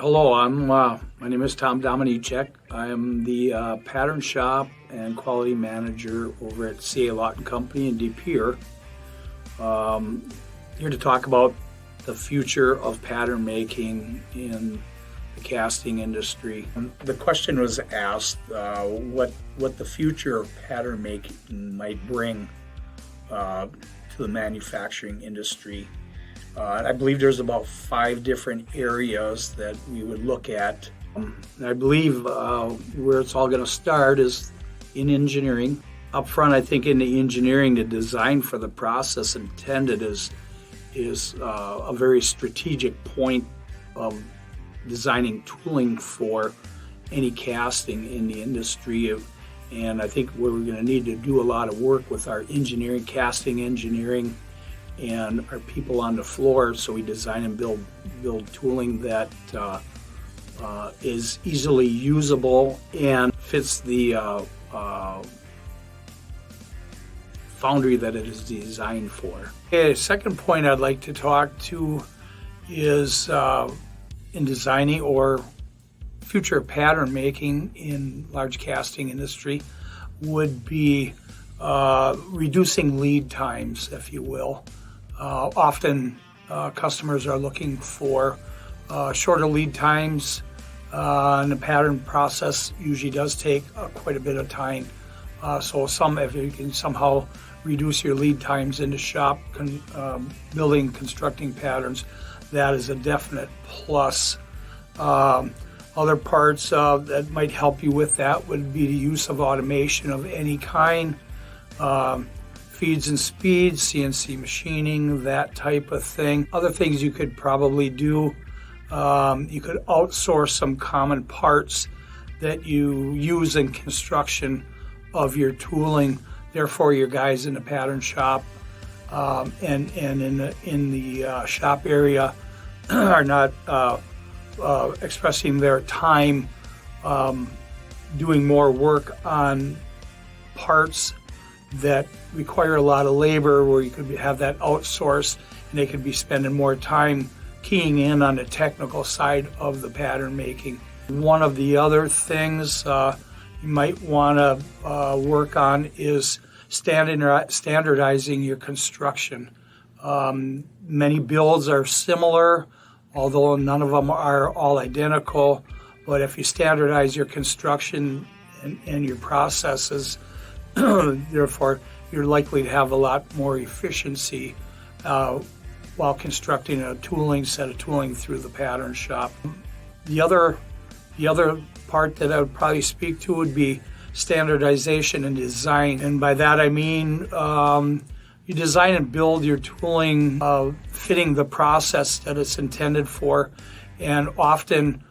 Hello, my name is Dominiczak. I am the pattern shop and quality manager over at C.A. Lawton Company in De Pere. Here to talk about the future of pattern making in the casting industry. The question was asked what the future of pattern making might bring to the manufacturing industry. I believe there's about 5 different areas that we would look at. I believe where it's all going to start is in engineering. Up front, I think in the engineering, the design for the process intended is a very strategic point of designing tooling for any casting in the industry. And I think we're going to need to do a lot of work with our engineering, casting engineering, and our people on the floor, so we design and build tooling that is easily usable and fits the foundry that it is designed for. Okay, second point I'd like to talk to is in designing or future pattern making in large casting industry would be reducing lead times, if you will. Often customers are looking for shorter lead times, and the pattern process usually does take quite a bit of time. So if you can somehow reduce your lead times in the shop, constructing patterns, that is a definite plus. Other parts that might help you with that would be the use of automation of any kind. Feeds and speeds, CNC machining, that type of thing. Other things you could probably do, you could outsource some common parts that you use in construction of your tooling. Therefore, your guys in the pattern shop and in the shop area are not expressing their time doing more work on parts that require a lot of labor, where you could have that outsourced and they could be spending more time keying in on the technical side of the pattern making. One of the other things you might want to work on is standardizing your construction. Many builds are similar, although none of them are all identical. But if you standardize your construction and your processes, therefore, you're likely to have a lot more efficiency while constructing a set of tooling through the pattern shop. The other part that I would probably speak to would be standardization and design. And by that I mean you design and build your tooling fitting the process that it's intended for. And often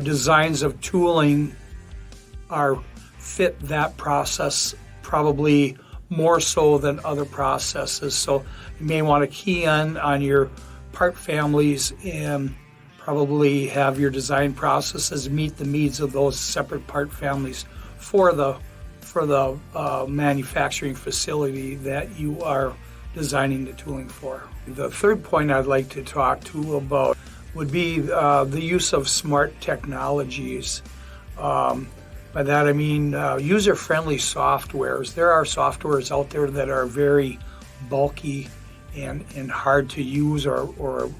designs of tooling fit that process probably more so than other processes. So you may want to key in on your part families and probably have your design processes meet the needs of those separate part families for the manufacturing facility that you are designing the tooling for. The third point I'd like to talk to about would be the use of smart technologies. By that I mean user-friendly softwares. There are softwares out there that are very bulky and hard to use or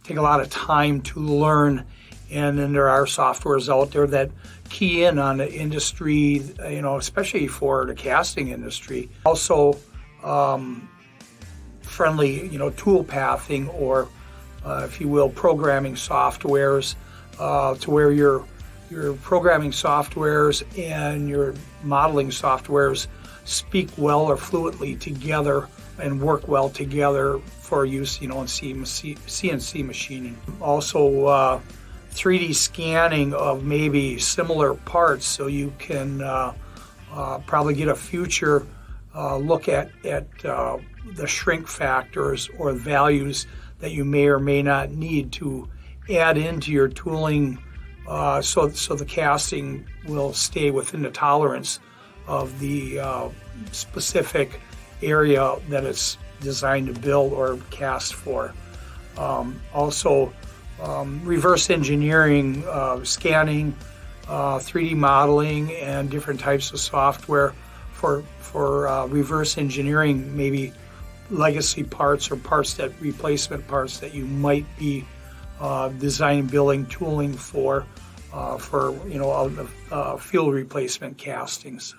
take a lot of time to learn. And then there are softwares out there that key in on the industry, especially for the casting industry. Also, friendly, tool pathing or, if you will, programming softwares to where your programming softwares and your modeling softwares speak well or fluently together and work well together for use, in CNC machining. Also, 3D scanning of maybe similar parts, so you can probably get a future look at the shrink factors or values that you may or may not need to add into your tooling, so the casting will stay within the tolerance of the specific area that it's designed to build or cast for. Also, reverse engineering, scanning, 3D modeling, and different types of software for reverse engineering, maybe legacy parts or replacement parts that you might be designing, building, tooling for field replacement castings.